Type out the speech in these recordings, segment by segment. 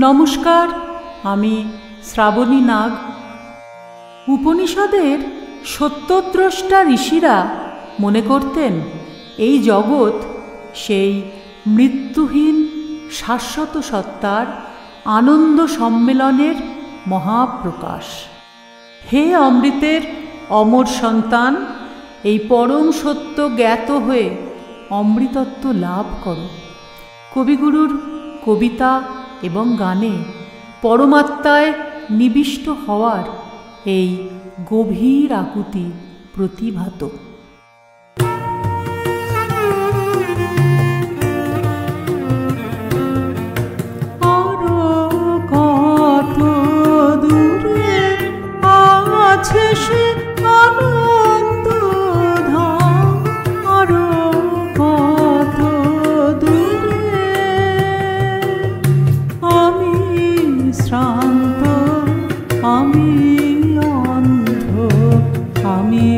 নমস্কার, আমি শ্রাবণী নাগ। উপনিষদের সত্যদ্রষ্টা ঋষিরা মনে করতেন এই জগৎ সেই মৃত্যুহীন শাশ্বত সত্তার আনন্দ সম্মেলনের মহাপ্রকাশ। হে অমৃতের অমর সন্তান, এই পরম সত্য জ্ঞাত হয়ে অমৃতত্ব লাভ করো। কবিগুরুর কবিতা এবং গানে পরমাত্মায় নিবিষ্ট হওয়ার এই গভীর আকুতি প্রতিভাত। আরো কত দূরে আছে সে আনন্দ ধাম, আরো কত দূরে। আমি শ্রান্ত, আমি অন্ধ, আমি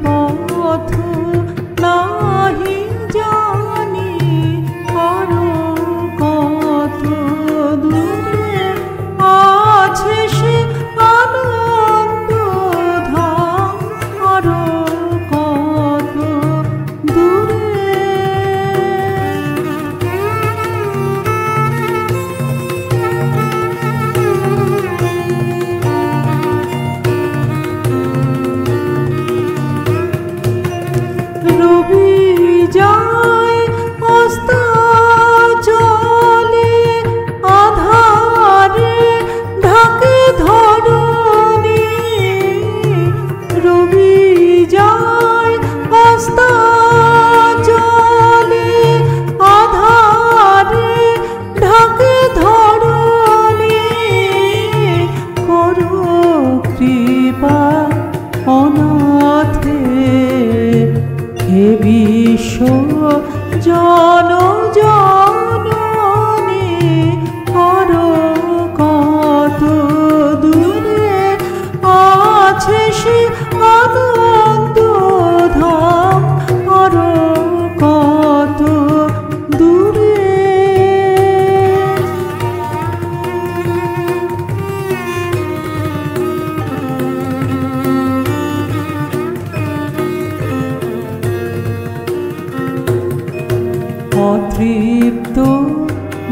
পথ নাহি জানি, আরো কত দূরে আছে সে আনন্দ ধাম, আরো কত দূরে। রবি যায় অস্তাচলে, আধারে ঢাকে ধরণী। রবি যায় অস্তাচলে, আধারে ঢাকে ধরণী। করো কৃপা অনাথে, হে বিশ্ব জন জননী, আরো কত দূরে আছে সে আনন্দ ধাম, আরো কত দূরে। অতৃপ্ত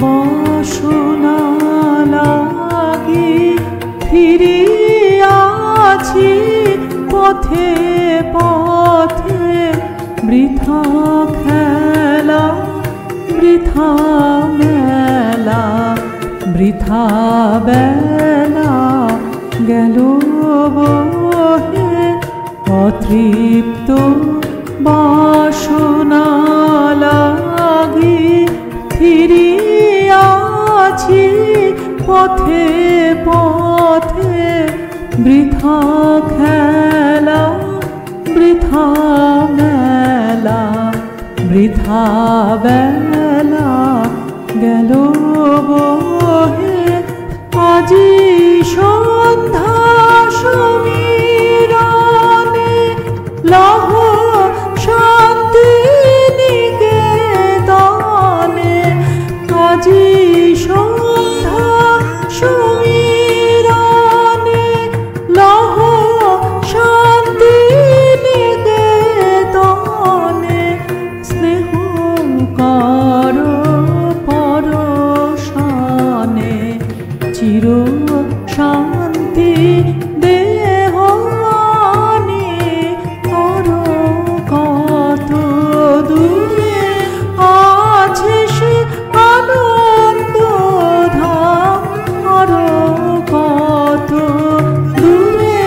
বাসনা লাগি ফিরিয়াছি পথে পথে। বৃথা খেলা, বৃথা মেলা, বৃথা বেলা গেল বহে। অতৃপ্ত বাসনা লাগি ফিরিয়াছি পথে পথে। বৃথা খেলা, বৃথা মেলা, বৃথা বেলা গেল বহে। আজি সন্ধ্যা সমীরণে লহ শান্তি নিকেতনে। আজি সন্ধ্যা সমীরণে লহ শান্তি নিকেতনে। স্নেহ কর পরশানে, চির শান্তি দেহ আনে, আরো কত দূরে আছে সে আনন্দ ধাম, আরো কত দূরে।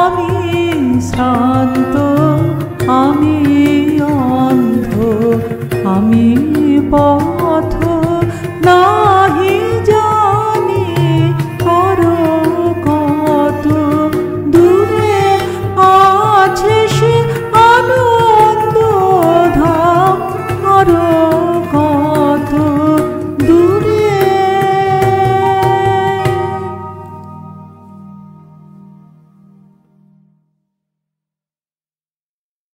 আমি শ্রান্ত, আমি অন্ধ, আমি পথ